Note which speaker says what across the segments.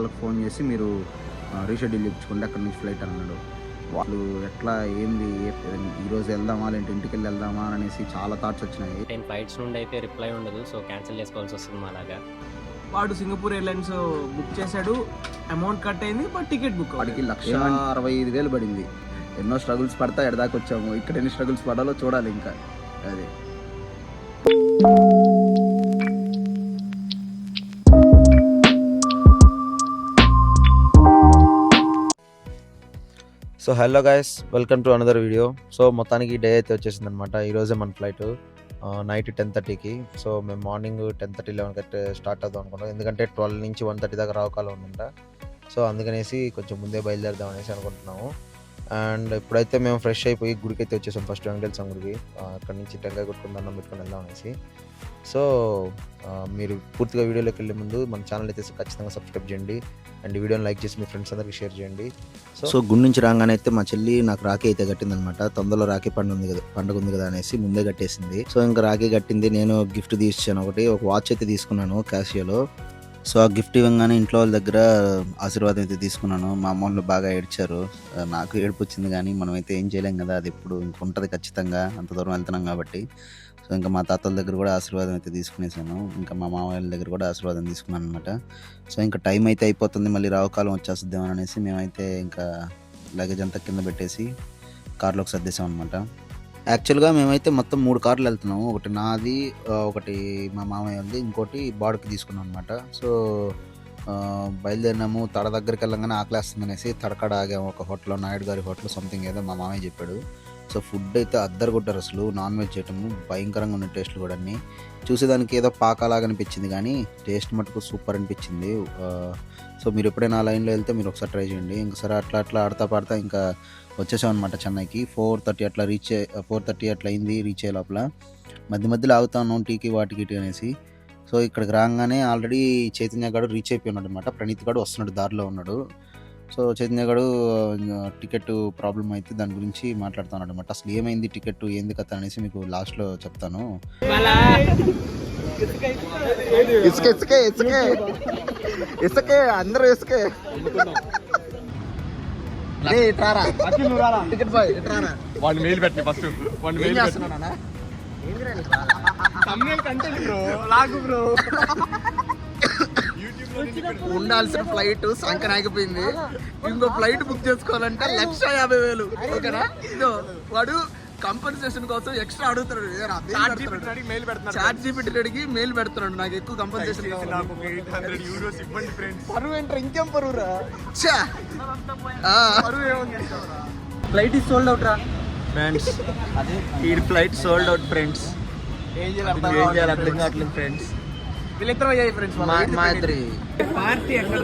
Speaker 1: వాళ్ళకి ఫోన్ చేసి మీరు రీషెడ్యూల్ ఇప్పించుకోండి అక్కడి నుంచి ఫ్లైట్ అన్నాడు. వాళ్ళు ఎట్లా ఏంది ఈరోజు వెళ్దామా లేదంటే ఇంటికి వెళ్ళి వెళ్దామా అనేసి చాలా థాట్స్ వచ్చినాయి.
Speaker 2: 10 ఫ్లైట్స్ నుండి అయితే రిప్లై ఉండదు, సో క్యాన్సిల్ చేసుకోవాల్సి వస్తుంది అలాగా.
Speaker 3: వాడు సింగపూర్ ఎయిర్లైన్స్ బుక్ చేశాడు, అమౌంట్ కట్ అయింది, బట్ టికెట్ బుక్
Speaker 1: వాడికి 1,65,000 పడింది. ఎన్నో స్ట్రగుల్స్ పడతా ఎడదాకా వచ్చాము. ఇక్కడ ఎన్ని స్ట్రగుల్స్ పడాలో చూడాలి ఇంకా. అదే
Speaker 4: so hello guys, welcome to another video. So మొత్తానికి డే అయితే వచ్చేసింది అనమాట. ఈరోజే మన ఫ్లైట్ నైట్ 10:30కి. సో మేము మార్నింగ్ 10:30, 11కి స్టార్ట్ అవుదాం అనుకున్నాం, ఎందుకంటే 12 నుంచి 1:30 దాకా రావకాలం ఉందంట. సో అందుకనేసి కొంచెం ముందే బయలుదేరదాం అనేసి అనుకుంటున్నాము. అండ్ ఇప్పుడైతే మేము ఫ్రెష్ అయిపోయి గుడికి అయితే వచ్చేసాం. ఫస్ట్ వెంకటేశ్వర స్వామి గుడికి. అక్కడ నుంచి టెంకాయ కొట్టుకుని దండం పెట్టుకుని వెళ్దాం అనేసి. సో మీరు పూర్తిగా వీడియోలోకి వెళ్ళే ముందు మన ఛానల్ అయితే ఖచ్చితంగా సబ్స్క్రైబ్ చేయండి అండ్ వీడియోని లైక్ చేసి మీ ఫ్రెండ్స్ అందరికీ షేర్ చేయండి.
Speaker 1: సో గుడి నుంచి రాగానే అయితే మా చెల్లి నాకు రాఖీ అయితే కట్టిందనమాట. తొందరలో రాఖీ పండుగ ఉంది కదా అనేసి ముందే కట్టేసింది. సో ఇంకా రాఖీ కట్టింది. నేను గిఫ్ట్ తీసిచ్చాను, ఒక వాచ్ అయితే తీసుకున్నాను క్యాషియోలో. సో ఆ గిఫ్ట్ ఇవ్వగానే ఇంట్లో వాళ్ళ దగ్గర ఆశీర్వాదం అయితే తీసుకున్నాను. మా అమ్మ వాళ్ళు బాగా ఏడ్చారు. నాకు ఏడుపు వచ్చింది, కానీ మనం అయితే ఏం చేయలేం కదా, అది ఇప్పుడు ఇంకొంటుంది ఖచ్చితంగా, అంత దూరం వెళ్తున్నాం కాబట్టి. సో ఇంకా మా తాతల దగ్గర కూడా ఆశీర్వాదం అయితే తీసుకునేసాను. ఇంకా మా మామయ్య దగ్గర కూడా ఆశీర్వాదం తీసుకున్నాను అనమాట. సో ఇంకా టైం అయితే అయిపోతుంది, మళ్ళీ రావుకాలం వచ్చేస్తుందేమో అనేసి మేమైతే ఇంకా లగేజ్ అంతా కింద పెట్టేసి కార్లోకి సర్దేశాం అనమాట. యాక్చువల్గా మేమైతే మొత్తం 3 కార్లు వెళ్తున్నాము. ఒకటి నాది, ఒకటి మా మామయ్య ఉంది, ఇంకోటి బాడుకి తీసుకున్నాం అనమాట. సో బయలుదేరినాము. తడ దగ్గరికి వెళ్ళగానే ఆకలేస్తుంది అనేసి తడకడ ఆగాము ఒక హోటల్లో, నాయుడు గారి హోటల్ సంథింగ్ ఏదో మా మామయ్య చెప్పాడు. సో ఫుడ్ అయితే అద్దరుగొట్టారు అసలు. నాన్ వెజ్ ఐటమ్ భయంకరంగా ఉన్న టేస్ట్లు కూడా అన్నీ. చూసేదానికి ఏదో పాకాలాగా అనిపించింది, కానీ టేస్ట్ మటుకు సూపర్ అనిపించింది. సో మీరు ఎప్పుడైనా ఆ లైన్లో వెళ్తే మీరు ఒకసారి ట్రై చేయండి. ఇంకసారి అట్లా ఆడతా పాడతా ఇంకా వచ్చేసాం అనమాట చెన్నైకి. 4:30 అట్లా 4:30 అట్లా అయింది రీచ్ అయ్యే లోపల. మధ్యలో ఆగుతా ఉన్నాం టీకి వాటికి అనేసి. సో ఇక్కడికి రాగానే ఆల్రెడీ చైతన్య గారు రీచ్ అయిపోయి ఉన్నాడు అనమాట. ప్రణీత్ గారు వస్తున్నాడు, దారిలో ఉన్నాడు. సో చైతన్య గారు టికెట్ ప్రాబ్లం అయితే దాని గురించి మాట్లాడుతున్నాడు అనమాట. అసలు ఏమైంది, టికెట్ ఏంది కథ అనేసి మీకు లాస్ట్లో చెప్తాను. ఇసుకే అందరూ ఇసుకే. టికెట్ బాయ్
Speaker 5: వాడిని మెయిల్ పెట్టిన ఫస్ట్ వాడిని మెయిల్
Speaker 1: చేస్తున్నానా ఉండాల్సిన ఫ్లైట్ సంకన ఆగిపోయింది. ఇంకో ఫ్లైట్ బుక్ చేసుకోవాలంటే 150,000. ఓకేనా, ఇదో వాడు కంపెన్సేషన్ కోసం ఎక్స్ట్రా అడుగుతున్నాడు. చాట్ జీపీటీ అడిగి మెయిల్ పెడుతున్నాడు, నాకు ఎక్కువ కంపెన్సేషన్ పరువు ఏంటారు, ఇంకేం పరువురా.
Speaker 3: ఫ్లైట్ ఇస్ సోల్డ్ అవుట్ రా
Speaker 1: ఫ్రెండ్స్, ఈ ఫ్లైట్ సోల్డ్ అవుట్ ఫ్రెండ్స్. ఏం చేయాలి అర్థం కావట్లేదు ఫ్రెండ్స్.
Speaker 3: వీళ్ళిద్దరు అయ్యాయి ఫ్రెండ్స్.
Speaker 1: మా ఇద్దరి
Speaker 3: పార్టీ ఎక్కడ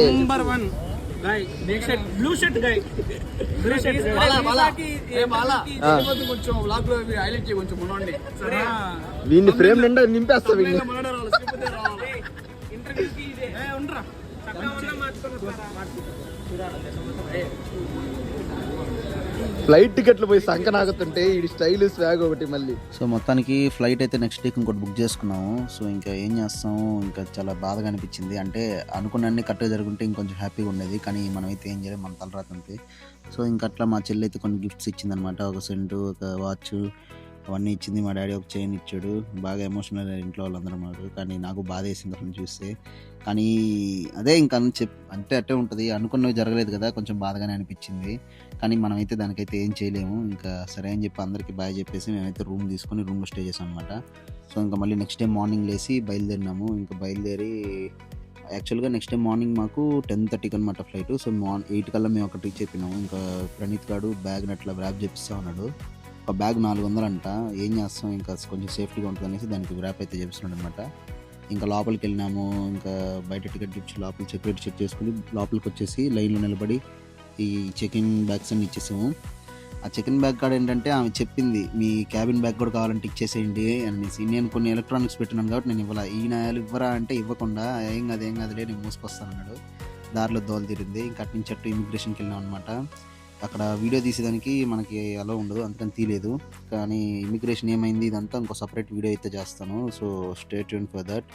Speaker 3: నెంబర్ 1 బ్లూ షర్ట్ గై కొంచెం బ్లాక్ లో హైలైట్ చేయి, కొంచెం మునండి.
Speaker 1: వీడిని ఫ్రేమ్ నిండా నింపేస్తా. వీడిని ఫ్లైట్ టికెట్లు పోయి సంకనాగుతుంటే ఈ స్టైల్ స్వాగ్ ఒకటి మళ్ళీ. సో మొత్తానికి ఫ్లైట్ అయితే నెక్స్ట్ వీక్ ఇంకోటి బుక్ చేసుకున్నాము. సో ఇంకా ఏం చేస్తాము, ఇంకా చాలా బాధగా అనిపించింది. అంటే అనుకున్నన్ని కరెక్ట్గా జరుగుంటే ఇంకొంచెం హ్యాపీగా ఉండేది, కానీ మనమైతే ఏం చేయలేదు, మన తలరాత అంతే. సో ఇంకా అట్లా మా చెల్లి అయితే కొన్ని గిఫ్ట్స్ ఇచ్చింది అనమాట. ఒక సెంటు, ఒక వాచ్, అవన్నీ ఇచ్చింది. మా డాడీ ఒక చైన్ ఇచ్చాడు. బాగా ఎమోషనల్ ఇంట్లో వాళ్ళందరూ మాట. కానీ నాకు బాధ వేసింది అతను చూస్తే. కానీ అదే ఇంకా అంటే అట్టే ఉంటుంది, అనుకున్నవి జరగలేదు కదా, కొంచెం బాధగానే అనిపించింది. కానీ మనమైతే దానికైతే ఏం చేయలేము. ఇంకా సరే అని చెప్పి అందరికీ బాయ్ చెప్పేసి మేమైతే రూమ్ తీసుకొని రూమ్లో స్టే చేసాం అనమాట. సో ఇంకా మళ్ళీ నెక్స్ట్ డే మార్నింగ్ లేసి బయలుదేరినాము. ఇంకా బయలుదేరి యాక్చువల్గా నెక్స్ట్ డే మార్నింగ్ మాకు 10:30కి అనమాట ఫ్లైట్. సో 8 కల్లా మేము అక్కడ రీచ్ అయిపోయినాము. ఇంకా ప్రణీత్ గారు బ్యాగ్ని అట్లా ర్యాప్ చేపిస్తా ఉన్నాడు. ఒక బ్యాగ్ 400 అంట. ఏం చేస్తాం, ఇంకా కొంచెం సేఫ్టీగా ఉంటుంది అనేసి దానికి ర్యాప్ అయితే చేపిస్తున్నాడు అనమాట. ఇంకా లోపలికి వెళ్ళినాము. ఇంకా బయట టికెట్ ఇచ్చి లోపల సెక్యూరిటీ చెక్ చేసుకుని లోపలికి వచ్చేసి లైన్లో నిలబడి ఈ చెక్-ఇన్ బ్యాగ్స్ అన్ని ఇచ్చేసాము. ఆ చెక్-ఇన్ బ్యాగ్ కాడ ఏంటంటే ఆమె చెప్పింది, మీ క్యాబిన్ బ్యాగ్ కూడా కావాలంటే ఇచ్చేసేయండి అనేసి. నేను కొన్ని ఎలక్ట్రానిక్స్ పెట్టినాను కాబట్టి నేను ఇవ్వాల. ఈయన ఇవ్వరా అంటే ఇవ్వకుండా ఏం కాదులే నేను మూసుకొస్తాను అన్నాడు. దారిలో దోలు తీరింది. ఇంకా అటు నుంచి అటు ఇమిగ్రేషన్కి వెళ్ళాం అనమాట. అక్కడ వీడియో తీసేదానికి మనకి అలో ఉండదు, అందుకని తీయలేదు. కానీ ఇమిగ్రేషన్ ఏమైంది ఇదంతా ఇంకో సపరేట్ వీడియో అయితే చేస్తాను. So stay tune for that.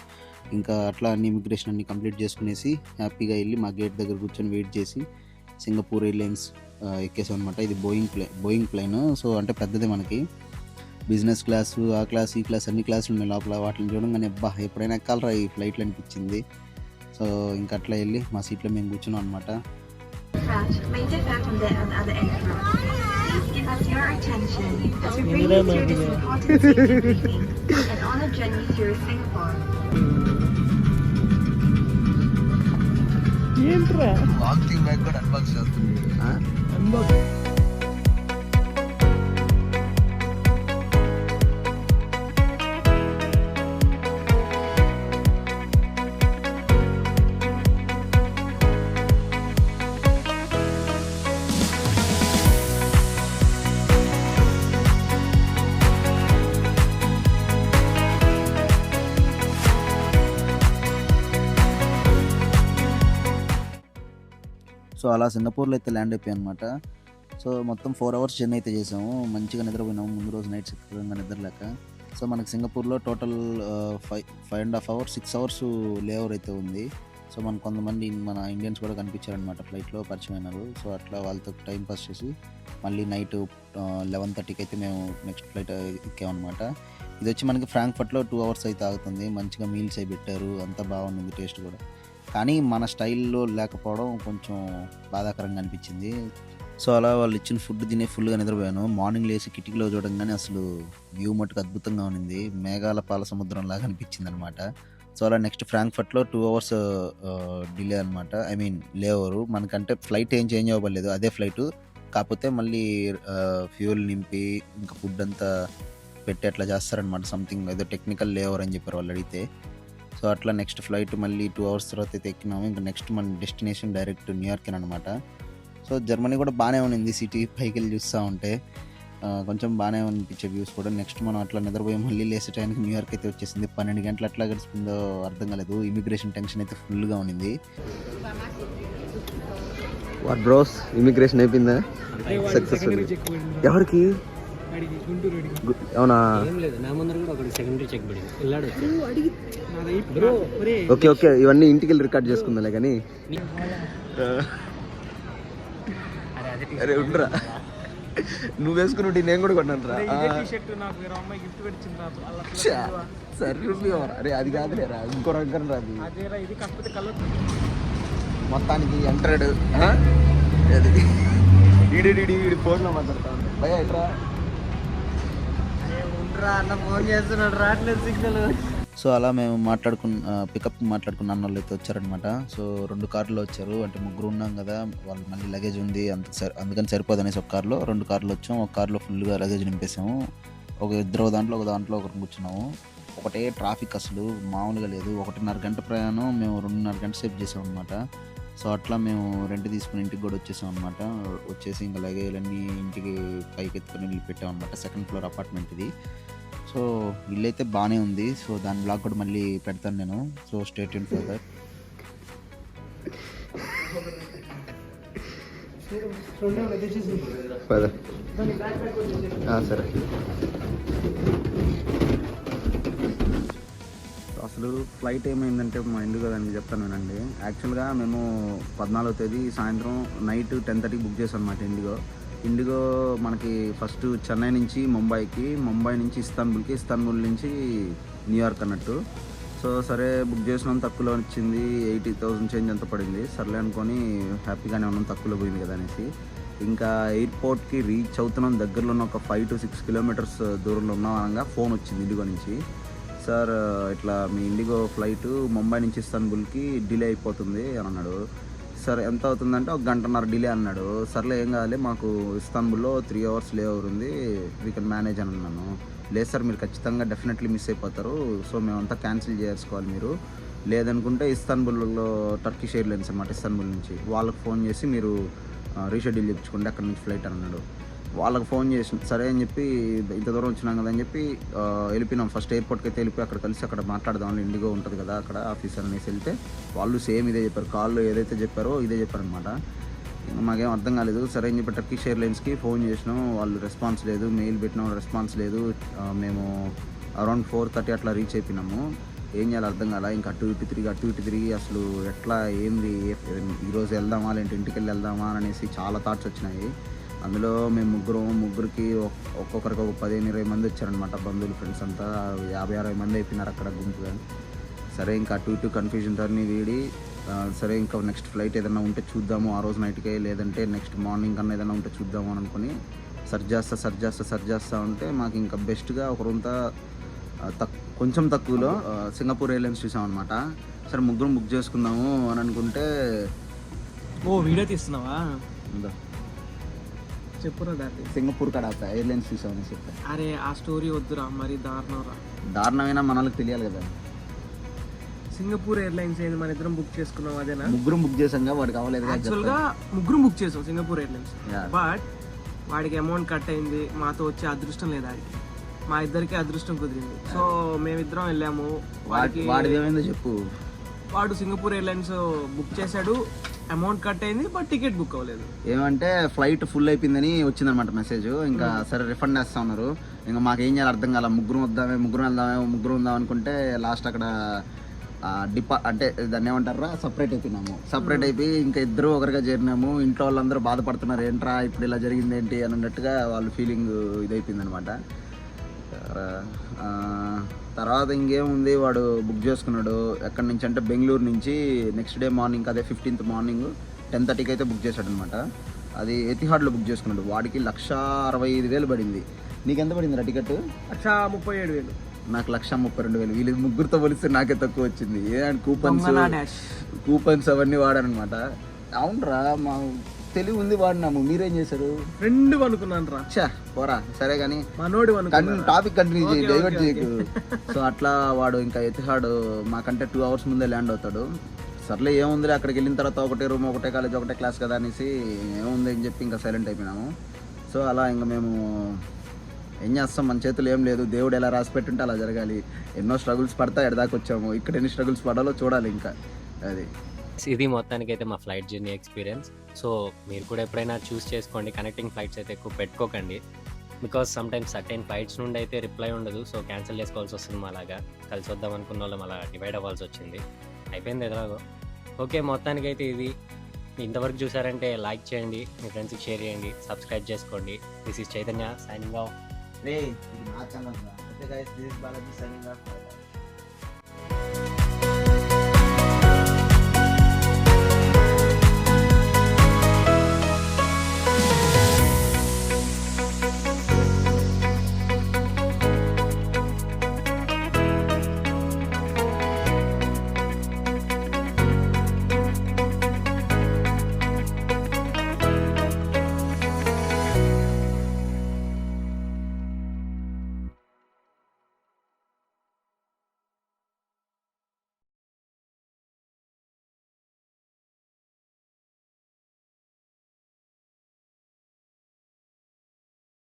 Speaker 1: ఇంకా అట్లా అన్ని ఇమిగ్రేషన్ అన్ని కంప్లీట్ చేసుకునేసి హ్యాపీగా వెళ్ళి మా గేట్ దగ్గర కూర్చొని వెయిట్ చేసి సింగపూర్ ఎయిర్లైన్స్ ఎక్కేసాం అనమాట. ఇది బోయింగ్ ప్లేన్. సో అంటే పెద్దదే, మనకి బిజినెస్ క్లాసు, ఆ క్లాస్, ఈ క్లాస్ అన్ని క్లాసులు ఉన్నాయి లోపల. వాటిని చూడంగానే అబ్బా ఎప్పుడైనా ఎక్కాలరా ఈ ఫ్లైట్లు అనిపించింది. సో ఇంకా అట్లా వెళ్ళి మా సీట్లో మేము కూర్చున్నాం అనమాట.
Speaker 6: Made it back on the other aircraft. Please give us your attention as we bring you through this important safety briefing and on a journey through Singapore.
Speaker 1: Walking bag కూడా అన్బాక్స్ చేస్తుంది. సో అలా సింగపూర్లో అయితే land అయిపోయాయి అనమాట. So మొత్తం 4 hours journey అయితే చేసాము. మంచిగా నిద్రపోయినాము ముందు రోజు నైట్ చక్కగా నిద్రలేక. సో మనకి సింగపూర్లో టోటల్ 5.5 hours 6 hours లేఓవర్ అయితే ఉంది. సో మనకు కొంతమంది మన ఇండియన్స్ కూడా కనిపించారనమాట ఫ్లైట్లో, పరిచయం అయినారు. సో అట్లా వాళ్ళతో టైం పాస్ చేసి మళ్ళీ నైట్ 11:30కి అయితే మేము నెక్స్ట్ ఫ్లైట్ ఎక్కామన్నమాట. ఇది వచ్చి మనకి ఫ్రాంక్ఫర్ట్లో 2 hours అయితే ఆగుతుంది. మంచిగా మీల్స్ అవి పెట్టారు, అంతా బాగుంది టేస్ట్ కూడా. కానీ మన స్టైల్లో లేకపోవడం కొంచెం బాధాకరంగా అనిపించింది. సో అలా వాళ్ళు ఇచ్చిన ఫుడ్ తినే ఫుల్గా నిద్రపోయాను. మార్నింగ్ లేచి కిటికీలో చూడంగానే అసలు వ్యూ మట్టుకు అద్భుతంగా ఉంది, మేఘాల పాల సముద్రం లాగా అనిపించింది అనమాట. సో అలా నెక్స్ట్ ఫ్రాంక్ఫర్ట్లో 2 hours డిలే అనమాట, ఐ మీన్ లేఓవరు. మనకంటే ఫ్లైట్ ఏం చేంజ్ అవ్వలేదు, అదే ఫ్లైట్. కాకపోతే మళ్ళీ ఫ్యూయల్ నింపి ఇంకా ఫుడ్ అంతా పెట్టి అట్లా చేస్తారనమాట. సంథింగ్ ఏదో టెక్నికల్ లేఓవర్ అని చెప్పారు వాళ్ళు అడిగితే. సో అట్లా నెక్స్ట్ ఫ్లైట్ మళ్ళీ 2 hours తర్వాత అయితే ఎక్కినాము. ఇంకా నెక్స్ట్ మన డెస్టినేషన్ డైరెక్ట్ న్యూయార్క్ అనమాట. సో జర్మనీ కూడా బాగానే ఉంది, సిటీ పైకి వెళ్ళి చూస్తూ ఉంటే కొంచెం బాగానే అనిపించే వ్యూస్ కూడా. నెక్స్ట్ మనం అట్లా నిద్రపోయి మళ్ళీ లేసే టైంకి న్యూయార్క్ అయితే వచ్చేసింది. 12 గంటలు అట్లా గడిచిపోయిందో అర్థం కాలేదు. ఇమిగ్రేషన్ టెన్షన్ అయితే ఫుల్గా ఉంది. వాట్ బ్రోస్, ఇమిగ్రేషన్ అయిపోయిందా సక్సెస్ఫుల్? ఎవరికి? అవునా? ఓకే ఓకే, ఇవన్నీ ఇంటికి వెళ్ళి రికార్డ్ చేసుకుందాలే కానీ. అరే ఉండరా, నువ్వు వేసుకుని నేను కూడా కొన్నాను రా. సరే అరే అది కాదులేరా, ఇంకో రంగం రాదు. మొత్తానికి ఎంటర్డ్ ఈడి ఫోన్లో మాట్లాడతాను. భయ ఎట్రా అన్న ఫోన్ చేస్తున్నాడు, రావట్లేదు సిగ్నల్. సో అలా మేము పికప్ మాట్లాడుకున్న అన్న వాళ్ళు అయితే వచ్చారనమాట. సో 2 కార్లు వచ్చారు, అంటే 3 ఉన్నాం కదా, వాళ్ళు మళ్ళీ లగేజ్ ఉంది అందుకని సరిపోదనేసి ఒక కార్లో 2 కార్లు వచ్చాం. ఒక కార్లో ఫుల్గా లగేజ్ నింపేసాము. ఒక దాంట్లో ఒకరు కూర్చున్నాము. ఒకటే ట్రాఫిక్ అసలు మామూలుగా లేదు. 1.5 గంట ప్రయాణం మేము 2.5 గంట సేపు చేసాం అనమాట. సో అట్లా మేము రెంట్ తీసుకుని ఇంటికి కూడా వచ్చేసాం అనమాట. వచ్చేసి ఇంకా లగేజ్లన్నీ ఇంటికి పైకి ఎత్తుకొని వెళ్ళి పెట్టాం అనమాట. 2nd floor అపార్ట్మెంట్ ఇది. సో ఇల్లు అయితే బాగానే ఉంది. సో దాని బ్లాగ్ కూడా మళ్ళీ పెడతాను నేను. So stay tune for that. సరే, అసలు ఫ్లైట్ ఏమైందంటే మా ఇండిగో దానికి చెప్తాను వినండి. యాక్చువల్గా మేము 14వ తేదీ సాయంత్రం నైట్ 10:30కి బుక్ చేసాం అనమాట ఇండిగో. మనకి ఫస్ట్ చెన్నై నుంచి ముంబై నుంచి ఇస్తాన్బుల్ నుంచి న్యూయార్క్ అన్నట్టు. సో సరే బుక్ చేసినాం, తక్కువలో వచ్చింది. 80,000 చేంజ్ ఎంత పడింది. సర్లే అనుకొని హ్యాపీగానే ఉన్నాం, తక్కువలో పోయింది కదా అనేసి. ఇంకా ఎయిర్పోర్ట్కి రీచ్ అవుతున్నాం. దగ్గరలో ఉన్న ఒక 5 to 6 kilometers దూరంలో ఉన్నాం అనగా ఫోన్ వచ్చింది ఇండిగో నుంచి. సార్ ఇట్లా మీ ఇండిగో ఫ్లైట్ ముంబై నుంచి ఇస్తాన్బుల్కి డిలే అయిపోతుంది అని అన్నాడు. సార్ ఎంత అవుతుందంటే 1.5 గంట డిలే అన్నాడు. సర్లే ఏం కావాలి, మాకు ఇస్తాన్బుల్లో 3 hours లేఓవర్ ఉంది, వీ కెన్ మేనేజ్ అని అన్నాను. లేదు సార్, మీరు ఖచ్చితంగా డెఫినెట్లీ మిస్ అయిపోతారు. సో మేమంతా క్యాన్సిల్ చేసుకోవాలి, మీరు లేదనుకుంటే ఇస్తాన్బుల్లో టర్కిష్ ఎయిర్లైన్స్ అనమాట, ఇస్తాన్బుల్ నుంచి వాళ్ళకి ఫోన్ చేసి మీరు రీషెడ్యూల్ చేయించుకోండి అక్కడ నుంచి ఫ్లైట్ అని అన్నాడు. వాళ్ళకి ఫోన్ చేసి సరే అని చెప్పి ఇంత దూరం వచ్చినాం కదా అని చెప్పి వెళ్ళిపోయినాం. ఫస్ట్ ఎయిర్పోర్ట్కి అయితే వెళ్ళిపోయి అక్కడ కలిసి అక్కడ మాట్లాడదాం, ఇండిగో ఉంటుంది కదా అక్కడ ఆఫీసర్ అనేసి వెళ్తే వాళ్ళు సేమ్ ఇదే చెప్పారు. కాల్లో ఏదైతే చెప్పారో ఇదే చెప్పారనమాట. మాకేం అర్థం కాలేదు. సరే అని చెప్పి టర్కిష్ ఎయిర్లైన్స్కి ఫోన్ చేసినాం, వాళ్ళు రెస్పాన్స్ లేదు. మెయిల్ పెట్టినాం, రెస్పాన్స్ లేదు. మేము అరౌండ్ 4:30 అట్లా రీచ్ అయిపోయినాము. ఏం చేయాలో అర్థం కాల. ఇంకా అటు ఇటు తిరిగి అసలు ఎట్లా ఏంది, ఈరోజు వెళ్దామా లేదంటే ఇంటికి వెళ్దామా అనేసి చాలా థాట్స్ వచ్చినాయి. అందులో మేము ముగ్గురికి ఒక్కొక్కరికి ఒక 15-20 మంది వచ్చారనమాట, బంధువులు ఫ్రెండ్స్ అంతా 50-60 మంది అయిపోయినారు అక్కడ గుంపుగా. సరే ఇంకా అటు ఇటు కన్ఫ్యూజన్ టర్ని వీడి సరే ఇంకా నెక్స్ట్ ఫ్లైట్ ఏదైనా ఉంటే చూద్దాము ఆ రోజు నైట్కే, లేదంటే నెక్స్ట్ మార్నింగ్ కన్నా ఏదైనా ఉంటే చూద్దాము అని అనుకుని సర్చ్ చేస్తా ఉంటే మాకు ఇంకా బెస్ట్గా ఒక రూంతా కొంచెం తక్కువలో సింగపూర్ ఎయిర్లైన్స్ చూసామన్నమాట. సరే ముగ్గురం బుక్ చేసుకుందాము అని అనుకుంటే
Speaker 3: వీడియో తీస్తున్నావా?
Speaker 1: ఉందా
Speaker 3: చెప్పురా దాన్ని.
Speaker 1: సింగపూర్ కాడ ఎయిర్లైన్స్ చూసామని చెప్పి.
Speaker 3: అరే ఆ స్టోరీ వద్దురా, మరి
Speaker 1: దారుణమైనా మన వాళ్ళకి తెలియాలి కదా.
Speaker 3: సింగపూర్ ఎయిర్లైన్స్ ఏంది, మన ఇద్దరం బుక్ చేసుకున్నాం అదేనా?
Speaker 1: ముగ్గురం బుక్ చేసాం, వాడికి అవ్వలేదు.
Speaker 3: యాక్చువల్గా ముగ్గురం బుక్ చేసాం సింగపూర్ ఎయిర్లైన్స్,
Speaker 1: Yeah.
Speaker 3: బట్ వాడికి అమౌంట్ కట్ అయింది, మాతో వచ్చే అదృష్టం లేదు ఆడికి. మా ఇద్దరికి అదృష్టం కుదిరింది. సో మేమిద్దరం వెళ్ళాము.
Speaker 1: వాడిది ఏమైందో చెప్పు.
Speaker 3: వాడు సింగపూర్ ఎయిర్లైన్స్ బుక్ చేశాడు, అమౌంట్ కట్ అయింది, బట్ టికెట్ బుక్ అవ్వలేదు.
Speaker 1: ఏమంటే ఫ్లైట్ ఫుల్ అయిపోయిందనమాట వచ్చిందనమాట మెసేజ్. ఇంకా సరే రిఫండ్ వేస్తా ఉన్నారు. ఇంకా మాకేం చేయాలి అర్థం కాల. ముగ్గురం ఉందాం అనుకుంటే లాస్ట్ అక్కడ అంటే దాన్ని ఏమంటారా సపరేట్ అయిపోయినాము. సపరేట్ అయిపోయి ఇంకా ఇద్దరు ఒకరిగా చేరినాము. ఇంట్లో వాళ్ళందరూ బాధపడుతున్నారు, ఏంట్రా ఇప్పుడు ఇలా జరిగింది ఏంటి అని అన్నట్టుగా వాళ్ళ ఫీలింగ్ ఇదైపోయింది అనమాట. తర్వాత ఇంకేముంది, వాడు బుక్ చేసుకున్నాడు ఎక్కడి నుంచి అంటే బెంగళూరు నుంచి. నెక్స్ట్ డే మార్నింగ్, అదే 15th మార్నింగ్ 10:30కి అయితే బుక్ చేశాడు అనమాట. అది ఎతిహాడ్లో బుక్ చేసుకున్నాడు. వాడికి 1,65,000 పడింది. నీకెంత పడింది రా టికెట్?
Speaker 3: 1,37,000.
Speaker 1: నాకు 1,32,000. వీళ్ళు ముగ్గురితో పోలిస్తే నాకే తక్కువ వచ్చింది. కూపన్స్ అవన్నీ వాడానమాట. అవునరా, మా తెలివి ఉంది వాడినాము. మీరేం చేశారు?
Speaker 3: ఫ్రెండ్ అనుకున్నాను రా.
Speaker 1: పోరా సరే కానీ
Speaker 3: మనోడు
Speaker 1: టాపిక్ కంటిన్యూ చేయి, డైవర్ట్ చేయకు. సో అట్లా వాడు ఇంకా ఎతిహాడ్ మాకంటే 2 hours ముందే ల్యాండ్ అవుతాడు. సర్లే ఏముంది, అక్కడికి వెళ్ళిన తర్వాత ఒకటే రూమ్, ఒకటే కాలేజ్, ఒకటే క్లాస్ కదా అనేసి ఏముంది అని చెప్పి ఇంకా సైలెంట్ అయిపోయినాము. సో అలా ఇంకా మేము ఏం చేస్తాం, మన చేతులు ఏం లేదు. దేవుడు ఎలా రాసి పెట్టుంటే అలా జరగాలి. ఎన్నో స్ట్రగుల్స్ పడతా ఎడదాకా వచ్చాము. ఇక్కడ ఎన్ని స్ట్రగుల్స్ పడాలో చూడాలి ఇంకా. అది
Speaker 2: ఇది మొత్తానికి అయితే మా ఫ్లైట్ జర్నీ ఎక్స్పీరియన్స్. సో మీరు కూడా ఎప్పుడైనా చూస్ చేసుకోండి, కనెక్టింగ్ ఫ్లైట్స్ అయితే ఎక్కువ పెట్టుకోకండి. Because some times certain flights నుండి అయితే రిప్లై ఉండదు. సో క్యాన్సిల్ చేసుకోవాల్సి వస్తుంది. అలాగా కలిసి వద్దాం అనుకున్న వాళ్ళం అలా డివైడ్ అవ్వాల్సి వచ్చింది. అయిపోయింది ఎలాగో. ఓకే, మొత్తానికి అయితే ఇది ఇంతవరకు చూసారంటే లైక్ చేయండి, మీ ఫ్రెండ్స్కి షేర్ చేయండి, సబ్స్క్రైబ్ చేసుకోండి. This is Chaitanya signing off.
Speaker 1: రే, ఇది నా ఛానల్ రా. Okay guys, this is Balaji signing of.